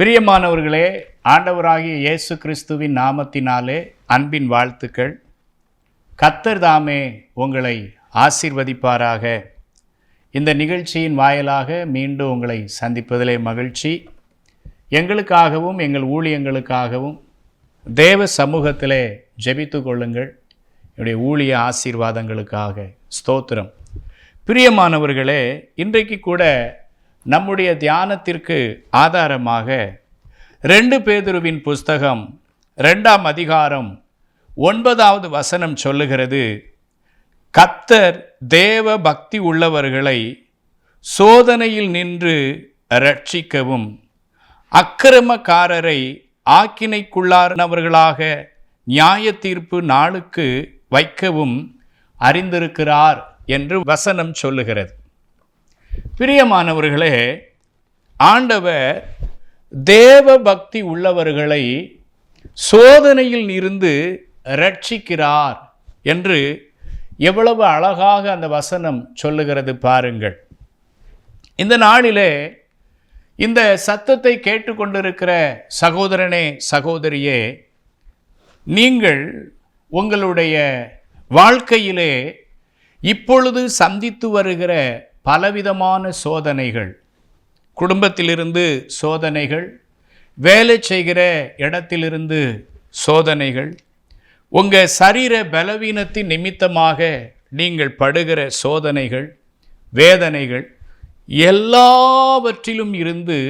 பிரியமானவர்களே, ஆண்டவராகிய இயேசு கிறிஸ்துவின் நாமத்தினாலே அன்பின் வாழ்த்துக்கள். கர்த்தர் தாமே உங்களை ஆசீர்வதிப்பாராக. இந்த நிகழ்ச்சியின் வாயிலாக மீண்டும் உங்களை சந்திப்பதிலே மகிழ்ச்சி. எங்களுக்காகவும் எங்கள் ஊழியங்களுக்காகவும் தேவ சமூகத்திலே ஜெபித்து கொள்ளுங்கள். என்னுடைய ஊழிய ஆசீர்வாதங்களுக்காக ஸ்தோத்திரம். பிரியமானவர்களே, இன்றைக்கு கூட நம்முடைய தியானத்திற்கு ஆதாரமாக 2 பேதுருவின் புஸ்தகம் 2ஆம் அதிகாரம் 9வது வசனம் சொல்லுகிறது, கர்த்தர் தேவ பக்தி உள்ளவர்களை சோதனையில் நின்று இரட்சிக்கவும் அக்கிரமக்காரரை ஆக்கினைக்குள்ளானவர்களாக நியாய தீர்ப்பு நாளுக்கு வைக்கவும் அறிந்திருக்கிறார் என்று வசனம் சொல்லுகிறது. பிரியமானவர்களே, ஆண்டவர் தேவ பக்தி உள்ளவர்களை சோதனையில் இருந்து இரட்சிக்கிறார் என்று எவ்வளவு அழகாக அந்த வசனம் சொல்லுகிறது பாருங்கள். இந்த நாளிலே இந்த சத்தத்தை கேட்டுக்கொண்டிருக்கிற சகோதரனே, சகோதரியே, நீங்கள் உங்களுடைய வாழ்க்கையிலே இப்பொழுது சந்தித்து வருகிற பலவிதமான சோதனைகள், குடும்பத்திலிருந்து சோதனைகள், வேலை செய்கிற இடத்திலிருந்து சோதனைகள், உங்கள் சரீர பலவீனத்தின் நிமித்தமாக நீங்கள் படுகிற சோதனைகள், வேதனைகள், எல்லாவற்றிலும் இருந்து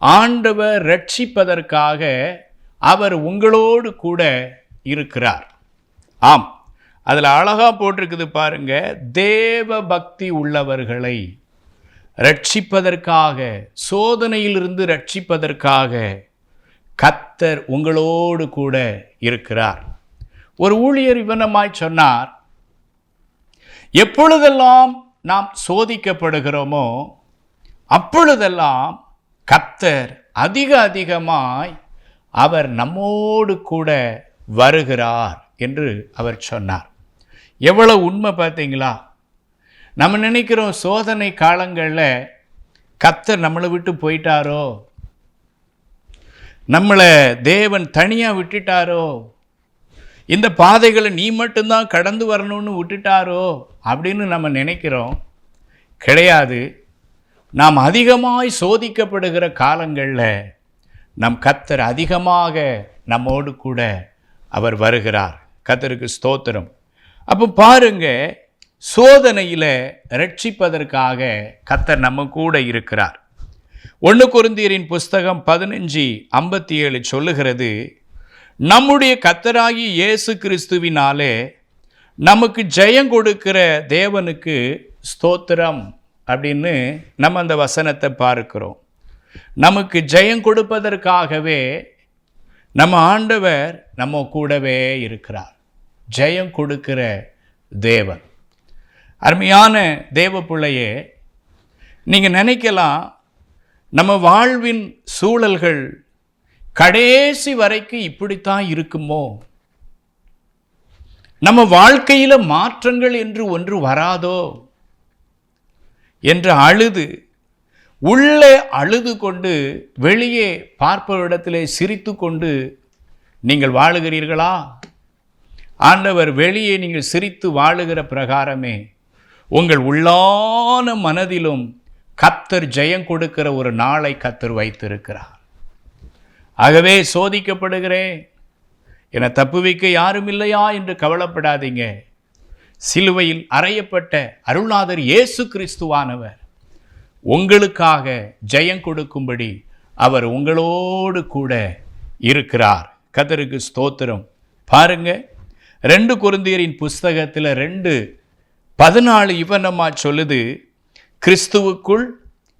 ஆண்டவர் ரட்சிப்பதற்காக அவர் உங்களோடு கூட இருக்கிறார். ஆம், அதில் அழகாக போட்டிருக்குது பாருங்க, தேவ பக்தி உள்ளவர்களை ரட்சிப்பதற்காக, சோதனையிலிருந்து ரட்சிப்பதற்காக கர்த்தர் உங்களோடு கூட இருக்கிறார். ஒரு ஊழியர் இவனமாய் சொன்னார், எப்பொழுதெல்லாம் நாம் சோதிக்கப்படுகிறோமோ அப்பொழுதெல்லாம் கர்த்தர் அதிகமாய் அவர் நம்மோடு கூட வருகிறார் என்று அவர் சொன்னார். எவ்வளவு உண்மை பார்த்தீங்களா? நம்ம நினைக்கிறோம் சோதனை காலங்களில் கர்த்தர் நம்மளை விட்டு போயிட்டாரோ, நம்மளை தேவன் தனியாக விட்டுட்டாரோ, இந்த பாதைகளை நீ மட்டும்தான் கடந்து வரணும்னு விட்டுட்டாரோ அப்படின்னு நம்ம நினைக்கிறோம். கிடையாது. நாம் அதிகமாய் சோதிக்கப்படுகிற காலங்களில் நம் கர்த்தர் அதிகமாக நம்மோடு கூட அவர் வருகிறார். கர்த்தருக்கு ஸ்தோத்திரம். அப்போ பாருங்க, சோதனையில் ரட்சிப்பதற்காக கர்த்தர் நம்ம கூட இருக்கிறார். 1 கொரிந்தியரின் புஸ்தகம் 15:57 சொல்லுகிறது, நம்முடைய கர்த்தராகிய இயேசு கிறிஸ்துவினாலே நமக்கு ஜெயம் கொடுக்கிற தேவனுக்கு ஸ்தோத்திரம் அப்படின்னு நம்ம அந்த வசனத்தை பார்க்கிறோம். நமக்கு ஜெயம் கொடுப்பதற்காகவே நம்ம ஆண்டவர் நம்ம கூடவே இருக்கிறார். ஜெயம் கொடுக்கிற தேவன். அருமையான தேவ பிள்ளையே, நீங்கள் நினைக்கலாம் நம்ம வாழ்வின் சூழல்கள் கடைசி வரைக்கும் இப்படித்தான் இருக்குமோ, நம்ம வாழ்க்கையில் மாற்றங்கள் என்று ஒன்று வராதோ என்று உள்ளே அழுது கொண்டு வெளியே பார்ப்பவரிடத்திலே சிரித்து கொண்டு நீங்கள் வாழுகிறீர்களா? ஆண்டவர் வெளியே நீங்கள் சிரித்து வாழுகிற பிரகாரமே உங்கள் உள்ளான மனதிலும் கர்த்தர் ஜெயம் கொடுக்கிற ஒரு நாளை கர்த்தர் வைத்திருக்கிறார். ஆகவே சோதிக்கப்படுகிறேன், என தப்புவிக்க யாரும் இல்லையா என்று கவலைப்படாதீங்க. சிலுவையில் அறையப்பட்ட அருள்நாதர் இயேசு கிறிஸ்துவானவர் உங்களுக்காக ஜெயம் கொடுக்கும்படி அவர் உங்களோடு கூட இருக்கிறார். கர்த்தருக்கு ஸ்தோத்திரம். பாருங்க, 2 கொரிந்தியரின் புஸ்தகத்தில் 2:14 இவனமா சொல்லுது, கிறிஸ்துவுக்குள்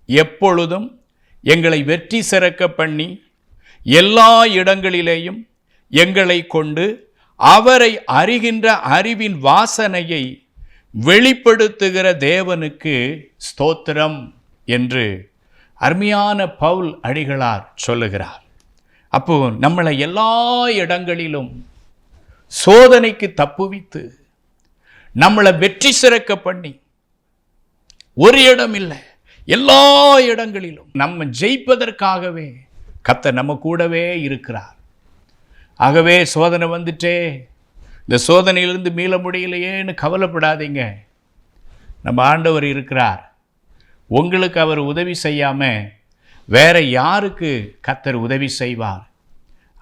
எப்பொழுதும் எங்களை வெற்றி சிறக்க பண்ணி எல்லா இடங்களிலேயும் எங்களை கொண்டு அவரை அறிகின்ற அறிவின் வாசனையை வெளிப்படுத்துகிற தேவனுக்கு ஸ்தோத்திரம் என்று அருமையான பவுல் அடிகளார் சொல்லுகிறார். அப்போ நம்மளை எல்லா இடங்களிலும் சோதனைக்கு தப்புவித்து நம்மளை வெற்றி சிறக்க பண்ணி, ஒரு இடம் இல்லை, எல்லா இடங்களிலும் நம்ம ஜெயிப்பதற்காகவே கர்த்தர் நம்ம கூடவே இருக்கிறார். ஆகவே சோதனை வந்துட்டே, இந்த சோதனையிலிருந்து மீள முடியலையேன்னு கவலைப்படாதீங்க. நம்ம ஆண்டவர் இருக்கிறார். உங்களுக்கு அவர் உதவி செய்யாமல் வேற யாருக்கு கர்த்தர் உதவி செய்வார்?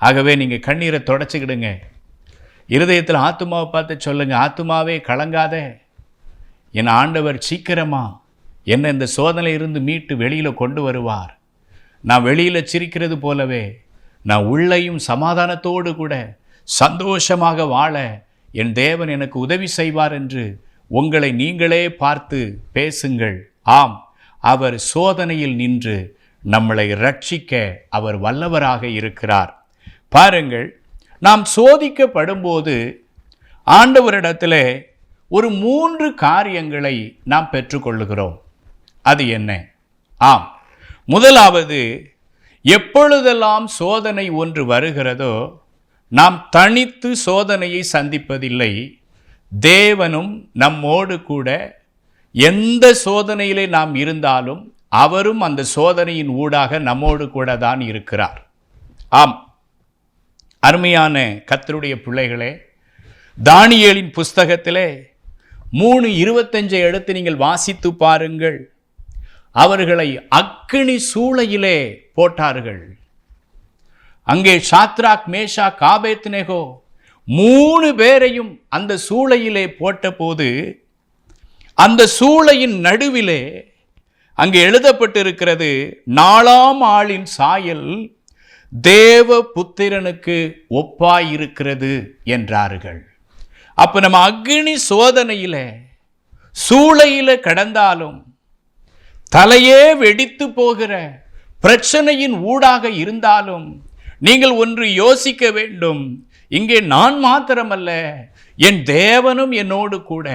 ஆகவே நீங்கள் கண்ணீரை தொடச்சிக்கிடுங்க. இருதயத்தில் ஆத்துமாவை பார்த்து சொல்லுங்க, ஆத்துமாவே கலங்காத, என் ஆண்டவர் சீக்கிரமா என்னை இந்த சோதனையிலிருந்து மீட்டு வெளியில் கொண்டு வருவார். நான் வெளியில் சிரிக்கிறது போலவே நான் உள்ளேயும் சமாதானத்தோடு கூட சந்தோஷமாக வாழ என் தேவன் எனக்கு உதவி செய்வார் என்று உங்களை நீங்களே பார்த்து பேசுங்கள். ஆம், அவர் சோதனையில் நின்று நம்மளை ரட்சிக்க அவர் வல்லவராக இருக்கிறார். பாருங்கள், நாம் சோதிக்கப்படும்போது ஆண்டவரிடத்தில் ஒரு 3 காரியங்களை நாம் பெற்றுக்கொள்ளுகிறோம். அது என்ன? ஆம், முதலாவது, எப்பொழுதெல்லாம் சோதனை ஒன்று வருகிறதோ நாம் தனித்து சோதனையை சந்திப்பதில்லை. தேவனும் நம்மோடு கூட எந்த சோதனையிலே நாம் இருந்தாலும் அவரும் அந்த சோதனையின் ஊடாக நம்மோடு கூட தான் இருக்கிறார். ஆம், அருமையான கர்த்தருடைய பிள்ளைகளே, தானியேலின் புஸ்தகத்திலே 3:25 எடுத்து நீங்கள் வாசித்து பாருங்கள். அவர்களை அக்கினி சூளையிலே போட்டார்கள். அங்கே சாத்ராக், மேஷாக், ஆபேத்நேகோ 3 பேரையும் அந்த சூளையிலே போட்டபோது அந்த சூளையின் நடுவிலே அங்கே எழுதப்பட்டிருக்கிறது, 4ஆம் ஆளின் சாயல் தேவ புத்திரனுக்கு ஒப்பாயிருக்கிறது என்றார்கள். அப்ப நம்ம அக்னி சோதனையில சூளையில கடந்தாலும் தலையே வெடித்து போகிற பிரச்சனையின் ஊடாக இருந்தாலும் நீங்கள் ஒன்று யோசிக்க வேண்டும், இங்கே நான் மாத்திரமல்ல, என் தேவனும் என்னோடு கூட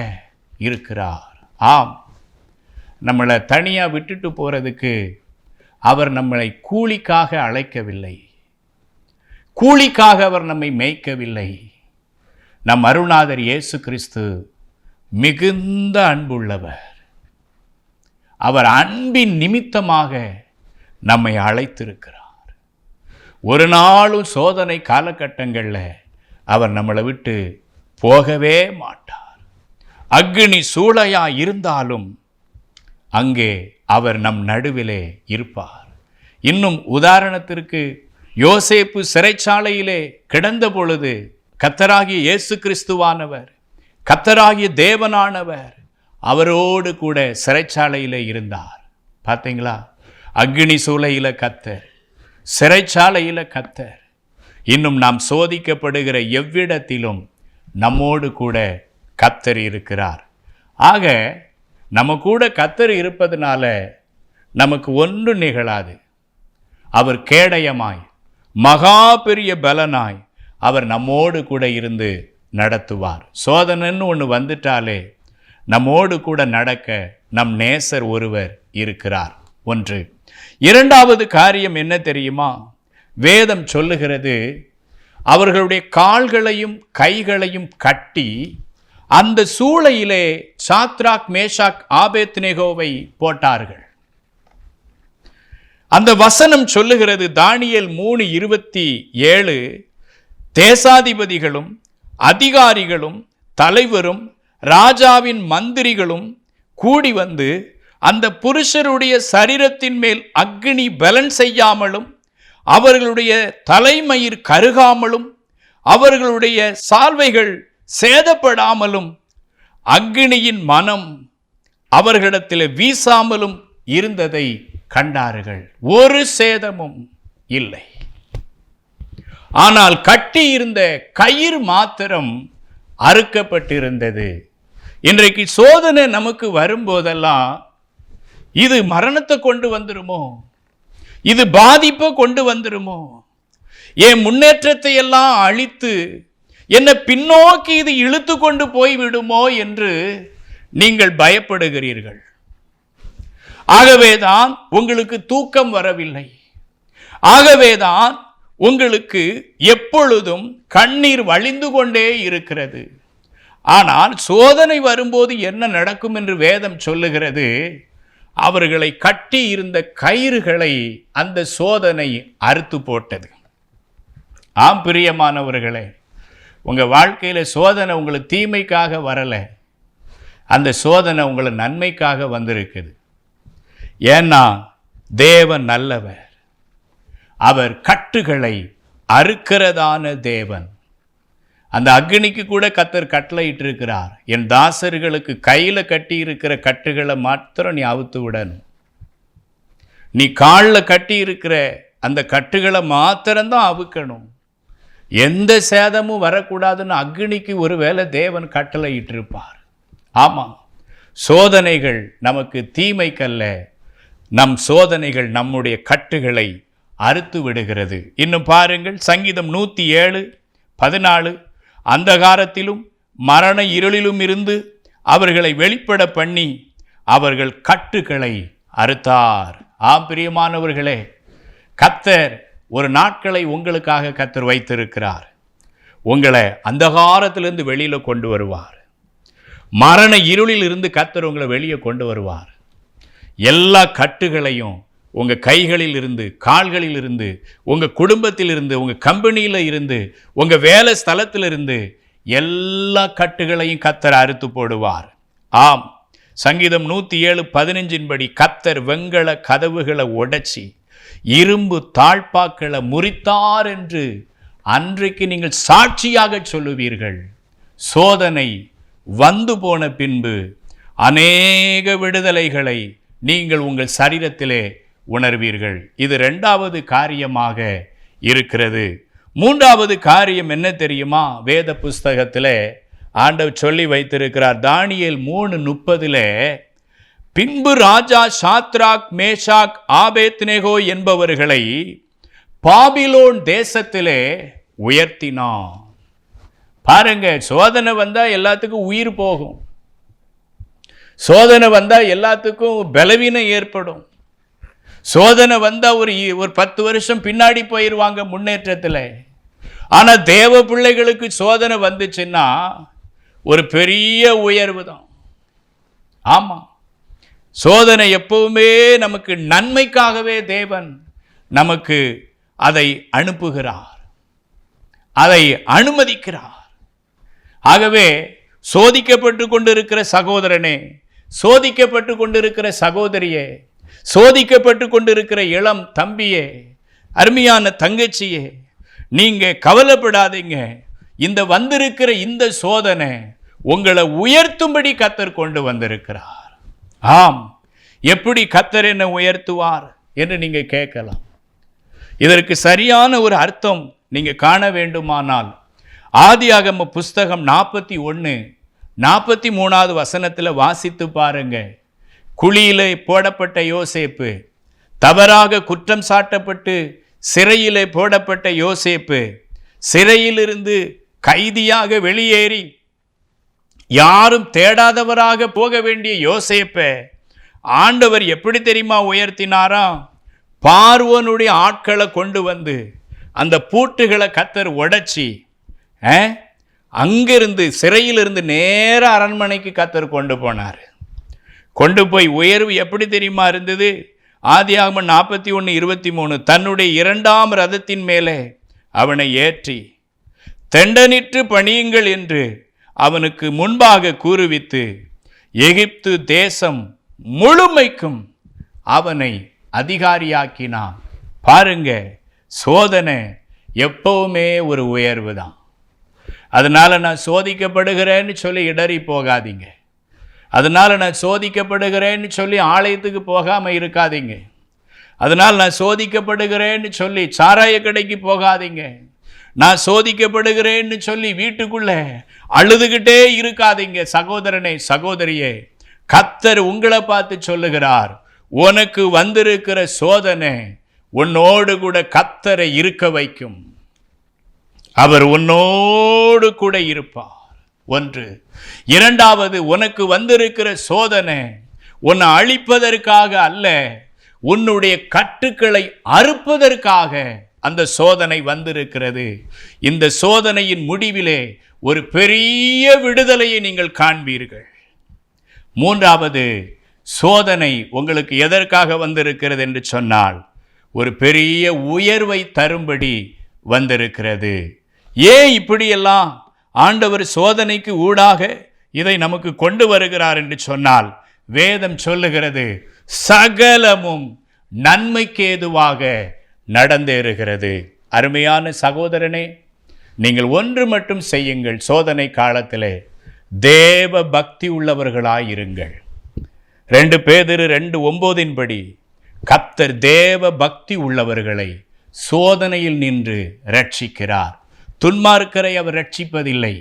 இருக்கிறார். ஆம், நம்மளை தனியாக விட்டுட்டு போகிறதுக்கு அவர் நம்மளை கூலிக்காக அழைக்கவில்லை, கூலிக்காக அவர் நம்மை மேய்க்கவில்லை. நம் அருள்நாதர் இயேசு கிறிஸ்து மிகுந்த அன்புள்ளவர். அவர் அன்பின் நிமித்தமாக நம்மை அழைத்திருக்கிறார். ஒரு நாளும் சோதனை காலகட்டங்களில் அவர் நம்மளை விட்டு போகவே மாட்டார். அக்னி சூளையா இருந்தாலும் அங்கே அவர் நம் நடுவிலே இருப்பார். இன்னும் உதாரணத்திற்கு, யோசேப்பு சிறைச்சாலையிலே கிடந்த பொழுது கர்த்தராகிய இயேசு கிறிஸ்துவானவர், கர்த்தராகிய தேவனானவர் அவரோடு கூட சிறைச்சாலையிலே இருந்தார். பார்த்தீங்களா? அக்னி சூளையில கர்த்தர், சிறைச்சாலையில கர்த்தர். இன்னும் நாம் சோதிக்கப்படுகிற எவ்விடத்திலும் நம்மோடு கூட கர்த்தர் இருக்கிறார். ஆக நம்ம கூட கர்த்தர் இருப்பதனால நமக்கு ஒன்றும் நிகழாது. அவர் கேடயமாய், மகா பெரிய பலனாய் அவர் நம்மோடு கூட இருந்து நடத்துவார். சோதனைன்னு ஒன்று வந்துட்டாலே நம்மோடு கூட நடக்க நம் நேசர் ஒருவர் இருக்கிறார். ஒன்று. இரண்டாவது காரியம் என்ன தெரியுமா? வேதம் சொல்லுகிறது, அவர்களுடைய கால்களையும் கைகளையும் கட்டி அந்த சூளையிலே சாத்ராக், மேஷாக், ஆபேத்நேகோவை போட்டார்கள். அந்த வசனம் சொல்லுகிறது, தானியேல் 3:27, தேசாதிபதிகளும் அதிகாரிகளும் தலைவரும் ராஜாவின் மந்திரிகளும் கூடி வந்து அந்த புருஷருடைய சரீரத்தின் மேல் அக்னி பலன் செய்யாமலும் அவர்களுடைய தலைமயிர் கருகாமலும் அவர்களுடைய சால்வைகள் சேதப்படாமலும் அக்னியின் மனம் அவர்களிடத்தில் வீசாமலும் இருந்ததை கண்டார்கள். ஒரு சேதமும் இல்லை. ஆனால் கட்டி இருந்த கயிறு மாத்திரம் அறுக்கப்பட்டிருந்தது. இன்றைக்கு சோதனை நமக்கு வரும்போதெல்லாம் இது மரணத்தை கொண்டு வந்துருமோ, இது பாதிப்பை கொண்டு வந்துருமோ, என் முன்னேற்றத்தை எல்லாம் அழித்து என்னை பின்னோக்கி இது இழுத்து கொண்டு போய்விடுமோ என்று நீங்கள் பயப்படுகிறீர்கள். ஆகவேதான் உங்களுக்கு தூக்கம் வரவில்லை. ஆகவேதான் உங்களுக்கு எப்பொழுதும் கண்ணீர் வழிந்து கொண்டே இருக்கிறது. ஆனால் சோதனை வரும்போது என்ன நடக்கும் என்று வேதம் சொல்லுகிறது, அவர்களை கட்டி இருந்த கயிறுகளை அந்த சோதனை அறுத்து போட்டது. ஆம் பிரியமானவர்களே, உங்கள் வாழ்க்கையில் சோதனை உங்களுக்கு தீமைக்காக வரலை, அந்த சோதனை உங்களை நன்மைக்காக வந்திருக்குது. ஏன்னா தேவன் நல்லவர், அவர் கட்டுகளை அறுக்கிறதான தேவன். அந்த அக்னிக்கு கூட கர்த்தர் கட்டளையிட்டு இருக்கிறார், என் தாசர்களுக்கு கையில் கட்டி இருக்கிற கட்டுகளை மாத்திரம் நீ அவுத்து விடணும், நீ காலில் கட்டி இருக்கிற அந்த கட்டுகளை மாத்திரம்தான் அவுக்கணும், எந்த சேதமும் வரக்கூடாதுன்னு அக்னிக்கு ஒருவேளை தேவன் கட்டளையிட்டு இருப்பார். ஆமாம், சோதனைகள் நமக்கு தீமைக்கல்ல, நம் சோதனைகள் நம்முடைய கட்டுகளை அறுத்து விடுகிறது. இன்னும் பாருங்கள், சங்கீதம் 107:14, அந்தகாரத்திலும் மரண இருளிலும் இருந்து அவர்களை வெளிப்பட பண்ணி அவர்கள் கட்டுகளை அறுத்தார். ஆம் பிரியமானவர்களே, கர்த்தர் ஒரு நாட்களை உங்களுக்காக கர்த்தர் வைத்திருக்கிறார். உங்களை அந்தகாரத்திலிருந்து வெளியில் கொண்டு வருவார், மரண இருளில் இருந்து கர்த்தர் உங்களை வெளியே கொண்டு வருவார். எல்லா கட்டுகளையும் உங்கள் கைகளில் இருந்து, கால்களில் இருந்து, உங்கள் குடும்பத்தில் இருந்து, உங்கள் கம்பெனியில் இருந்து, உங்கள் வேலை ஸ்தலத்தில் இருந்து எல்லா கட்டுகளையும் கர்த்தர் அறுத்து போடுவார். ஆம், சங்கீதம் 107:15 படி கர்த்தர் வெண்கல கதவுகளை உடைச்சி இரும்பு தாழ்பாக்களை முறித்தார் என்று அன்றைக்கு நீங்கள் சாட்சியாக சொல்லுவீர்கள். சோதனை வந்து போன பின்பு அநேக விடுதலைகளை நீங்கள் உங்கள் சரீரத்திலே உணர்வீர்கள். இது 2வது காரியமாக இருக்கிறது. 3வது காரியம் என்ன தெரியுமா? வேத புஸ்தகத்தில் ஆண்டவர் சொல்லி வைத்திருக்கிறார். தானியேல் 3:30 பின்பு ராஜா சாத்ராக், மேஷாக், ஆபேத்நேகோ என்பவர்களை பாபிலோன் தேசத்திலே உயர்த்தினான். பாருங்க, சோதனை வந்தால் எல்லாத்துக்கும் உயிர் போகும், சோதனை வந்தால் எல்லாத்துக்கும் பலவீனம் ஏற்படும், சோதனை வந்தால் ஒரு 10 வருஷம் பின்னாடி போயிடுவாங்க முன்னேற்றத்தில். ஆனால் தேவ பிள்ளைகளுக்கு சோதனை வந்துச்சுன்னா ஒரு பெரிய உயர்வு தான். ஆமாம், சோதனை எப்பவுமே நமக்கு நன்மைக்காகவே தேவன் நமக்கு அதை அனுப்புகிறார், அதை அனுமதிக்கிறார். ஆகவே சோதிக்கப்பட்டு கொண்டிருக்கிற சகோதரனே, சோதிக்கப்பட்டு கொண்டிருக்கிற சகோதரியே, சோதிக்கப்பட்டு கொண்டிருக்கிற இளம் தம்பியே, அருமையான தங்கச்சியே, நீங்க கவலைப்படாதீங்க. இந்த வந்திருக்கிற இந்த சோதனை உங்களை உயர்த்தும்படி கர்த்தர் கொண்டு வந்திருக்கிறார். ஆம், எப்படி கர்த்தர் என்ன உயர்த்துவார் என்று நீங்க கேட்கலாம். இதற்கு சரியான ஒரு அர்த்தம் நீங்க காண வேண்டுமானால் ஆதியாகம புஸ்தகம் 41:43 வசனத்தில் வாசித்து பாருங்க. குழியிலே போடப்பட்ட யோசேப்பு, தவறாக குற்றம் சாட்டப்பட்டு சிறையிலே போடப்பட்ட யோசேப்பு, சிறையிலிருந்து கைதியாக வெளியேறி யாரும் தேடாதவராக போக வேண்டிய யோசேப்பை ஆண்டவர் எப்படி தெரியுமா உயர்த்தினாராம்? பார்வோனுடைய ஆட்களை கொண்டு வந்து அந்த பூட்டுகளை கர்த்தர் உடைச்சி அங்கிருந்து சிறையிலிருந்து நேர அரண்மனைக்கு கர்த்தர் கொண்டு போனார். கொண்டு போய் உயர்வு எப்படி தெரியுமா இருந்தது? ஆதியாகமம் 41:23 தன்னுடைய 2ஆம் ரதத்தின் மேலே அவனை ஏற்றி தெண்டனிட்டு பணியுங்கள் என்று அவனுக்கு முன்பாக கூறுவித்து எகிப்து தேசம் முழுமைக்கும் அவனை அதிகாரியாக்கினான். பாருங்க, சோதனை எப்பவுமே ஒரு உயர்வு தான். அதனால நான் சோதிக்கப்படுகிறேன்னு சொல்லி இடறி போகாதீங்க, அதனால் நான் சோதிக்கப்படுகிறேன்னு சொல்லி ஆலயத்துக்கு போகாமல் இருக்காதீங்க, அதனால் நான் சோதிக்கப்படுகிறேன்னு சொல்லி சாராய கடைக்கு போகாதீங்க, நான் சோதிக்கப்படுகிறேன்னு சொல்லி வீட்டுக்குள்ளே அழுதுகிட்டே இருக்காதீங்க. சகோதரனே, சகோதரியே, கர்த்தர் உங்களை பார்த்து சொல்லுகிறார், உனக்கு வந்திருக்கிற சோதனை உன்னோடு கூட கர்த்தரை இருக்க வைக்கும், அவர் உன்னோடு கூட இருப்பார். 1. 2வது, உனக்கு வந்திருக்கிற சோதனை உன்னை அழிப்பதற்காக அல்ல, உன்னுடைய கட்டுக்களை அறுப்பதற்காக அந்த சோதனை வந்திருக்கிறது. இந்த சோதனையின் முடிவிலே ஒரு பெரிய விடுதலையை நீங்கள் காண்பீர்கள். 3வது, சோதனை உங்களுக்கு எதற்காக வந்திருக்கிறது என்று சொன்னால், ஒரு பெரிய உயர்வை தரும்படி வந்திருக்கிறது. ஏன் இப்படியெல்லாம் ஆண்டவர் சோதனைக்கு ஊடாக இதை நமக்கு கொண்டு வருகிறார் என்று சொன்னால், வேதம் சொல்லுகிறது சகலமும் நன்மைக்கு ஏதுவாக நடந்தேறுகிறது. அருமையான சகோதரனே, நீங்கள் ஒன்று மட்டும் செய்யுங்கள். சோதனை காலத்திலே தேவ பக்தி உள்ளவர்களாயிருங்கள். 2 பேதுரு 2:9 படி கர்த்தர் தேவ பக்தி உள்ளவர்களை சோதனையில் நின்று ரட்சிக்கிறார். துன்மார்க்கரை அவர் ரட்சிப்பதில்லை,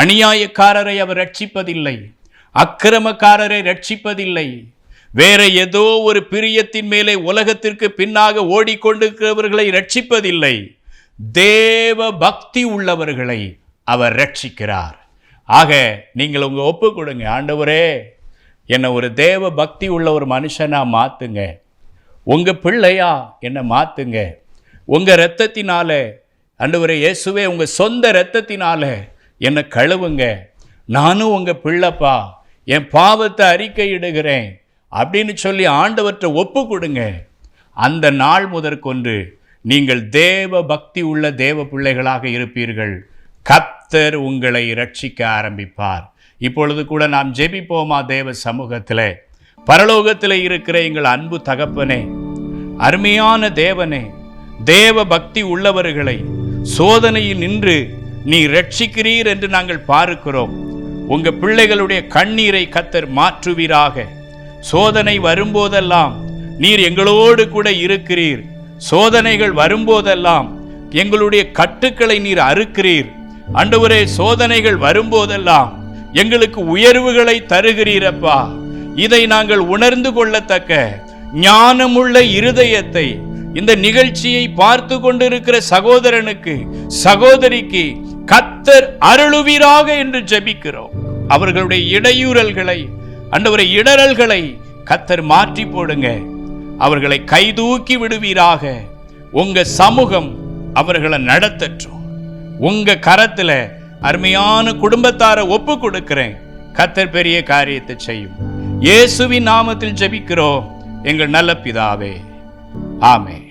அநியாயக்காரரை அவர் ரட்சிப்பதில்லை, அக்கிரமக்காரரை ரட்சிப்பதில்லை, வேற ஏதோ ஒரு பிரியத்தின் மேலே உலகத்திற்கு பின்னாக ஓடிக்கொண்டிருக்கிறவர்களை ரட்சிப்பதில்லை. தேவ பக்தி உள்ளவர்களை அவர் ரட்சிக்கிறார். ஆக நீங்கள் உங்க ஒப்பு கொடுங்க. ஆண்டவரே, என்னை ஒரு தேவ பக்தி உள்ள ஒரு மனுஷனா மாத்துங்க. உங்க பிள்ளையா என்னை மாத்துங்க. உங்க இரத்தத்தினால ஆண்டவரே இயேசுவே, உங்க சொந்த இரத்தத்தினால என்னை கழுவுங்க. நானும் உங்க பிள்ளைப்பா, என் பாவத்தை அறிக்கையிடுகிறேன் அப்படின்னு சொல்லி ஆண்டவற்றை ஒப்பு கொடுங்க. அந்த நாள் முதற்கொண்டு நீங்கள் தேவ பக்தி உள்ள தேவ பிள்ளைகளாக இருப்பீர்கள். கர்த்தர் உங்களை ரட்சிக்க ஆரம்பிப்பார். இப்பொழுது கூட நாம் ஜெபிப்போமா? தேவ சமூகத்தில் பரலோகத்தில் இருக்கிற எங்கள் அன்பு தகப்பனே, அருமையான தேவனே, தேவ பக்தி உள்ளவர்களை சோதனையில் நின்று நீ ரட்சிக்கிறீர் என்று நாங்கள் பார்க்கிறோம். உங்க பிள்ளைகளுடைய கண்ணீரை கர்த்தர் மாற்றுவீராக. சோதனை வரும்போதெல்லாம் நீர் எங்களோடு கூட இருக்கிறீர். சோதனைகள் வரும்போதெல்லாம் எங்களுடைய கட்டுக்களை நீர் அறுக்கிறீர். ஆண்டவரே, சோதனைகள் வரும்போதெல்லாம் எங்களுக்கு உயர்வுகளை தருகிறீரப்பா. இதை நாங்கள் உணர்ந்து கொள்ளத்தக்க ஞானமுள்ள இருதயத்தை இந்த நிகழ்ச்சியை பார்த்து கொண்டிருக்கிற சகோதரனுக்கு, சகோதரிக்கு கர்த்தர் அருளுவீராக என்று ஜெபிக்கிறோம். அவர்களுடைய இடையூறல்களை, ஆண்டவரே இடரல்களை கர்த்தர் மாற்றி போடுங்க. அவர்களை கைதூக்கி விடுவீராக. உங்க சமூகம் அவர்களை நடத்தட்டும். உங்க கரத்துல அருமையான குடும்பத்தாரை ஒப்பு கொடுக்கிறேன். கர்த்தர் பெரிய காரியத்தை செய்யும். இயேசுவின் நாமத்தில் ஜெபிக்கிறோம் எங்கள் நல்ல பிதாவே, ஆமென்.